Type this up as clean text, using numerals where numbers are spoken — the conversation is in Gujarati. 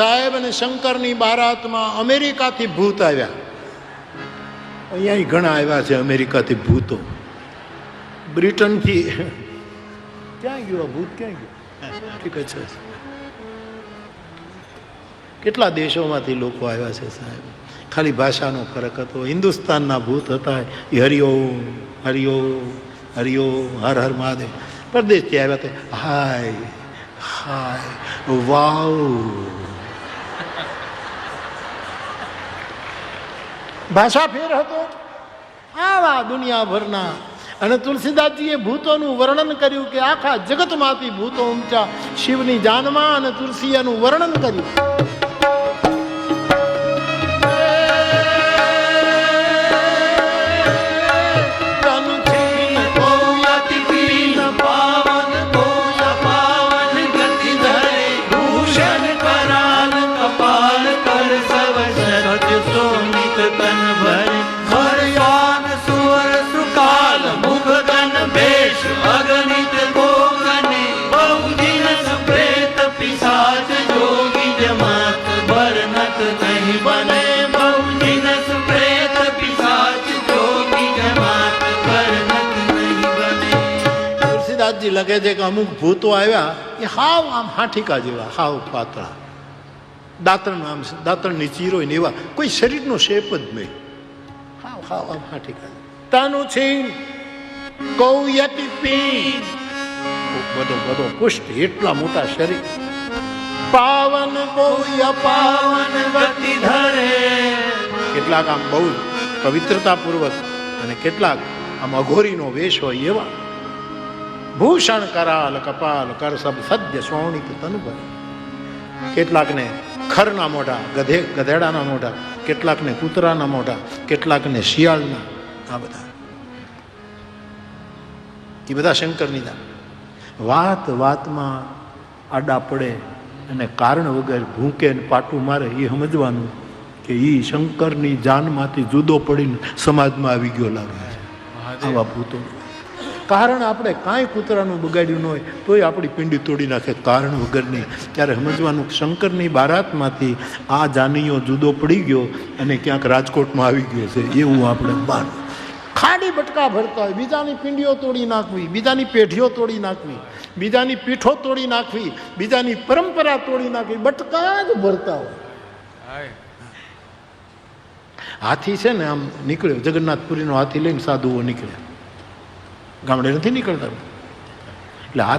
સાહેબ અને શંકરની બારાતમાં અમેરિકાથી ભૂત આવ્યા. અહીંયા ઘણા આવ્યા છે અમેરિકાથી ભૂતો. બ્રિટનથી ક્યાં ગયો ભૂત, ક્યાં ગયો? ઠીક છે. કેટલા દેશોમાંથી લોકો આવ્યા છે સાહેબ. ખાલી ભાષાનો ફરક હતો. હિન્દુસ્તાનના ભૂત હતા એ હરિઓમ હરિઓમ હરિઓમ હર હર મહાદેવ. પરદેશથી આવ્યા તે હાય હાય વાવ. ભાષા ફેર હતો આવા દુનિયાભરના. અને તુલસીદાસજીએ ભૂતોનું વર્ણન કર્યું કે આખા જગતમાંથી ભૂતો ઉમટ્યા શિવની જાનમાં, અને તુલસીનું વર્ણન કર્યું. લગે છે કે અમુક ભૂતો આવ્યા એ હાવ આમ હાઠીકા જેવા, હાવ પાતળા, દાંતણ આમ દાંતણની ચીરો ને એવા, કોઈ શરીરનો શેપ જ નહીં, હાવ હાવ આમ હાઠીકા. તાનું છે કૌયતિ પીન, બધો બધો પુષ્ટ, એટલા મોટા શરીર. પાવન કૌય પાવન ગતિ ધરે, કેટલાક આમ બહુ પવિત્રતા પૂર્વક અને કેટલાક આમ અઘોરીનો વેશ હોય એવા. ભૂષણ કરાલ કપાલ કર સબ સદ્ય સ્વર્ણિત તનુભર. કેટલાકને ખરના મોઢા, ગધેડાના મોઢા, કેટલાકને કૂતરાના મોઢા, કેટલાકને શિયાળના. આ બધા એ બધા શંકરની જાન. વાત વાતમાં આડા પડે અને કારણ વગર ભૂકે ને પાટું મારે એ સમજવાનું કે એ શંકરની જાનમાંથી જુદો પડીને સમાજમાં આવી ગયો લાગે છે. આવા ભૂતો કારણ આપણે કાંઈ કૂતરાનું બગાડ્યું ન હોય તોય આપણી પિંડી તોડી નાખે કારણ વગરની. ત્યારે સમજવાનું શંકરની બારાતમાંથી આ જાનીઓ જુદો પડી ગયો અને ક્યાંક રાજકોટમાં આવી ગયો છે એવું આપણે માનવું. ખાડી બટકા ભરતા હોય, બીજાની પિંડીઓ તોડી નાખવી, બીજાની પેઢીઓ તોડી નાખવી, બીજાની પીઠો તોડી નાખવી, બીજાની પરંપરા તોડી નાખવી, બટકા જ ભરતા હોય. હાથી છે ને આમ નીકળ્યો, જગન્નાથપુરીનો હાથી લઈને સાધુઓ નીકળ્યા. ગામડે નથી નીકળતા એટલે હાથ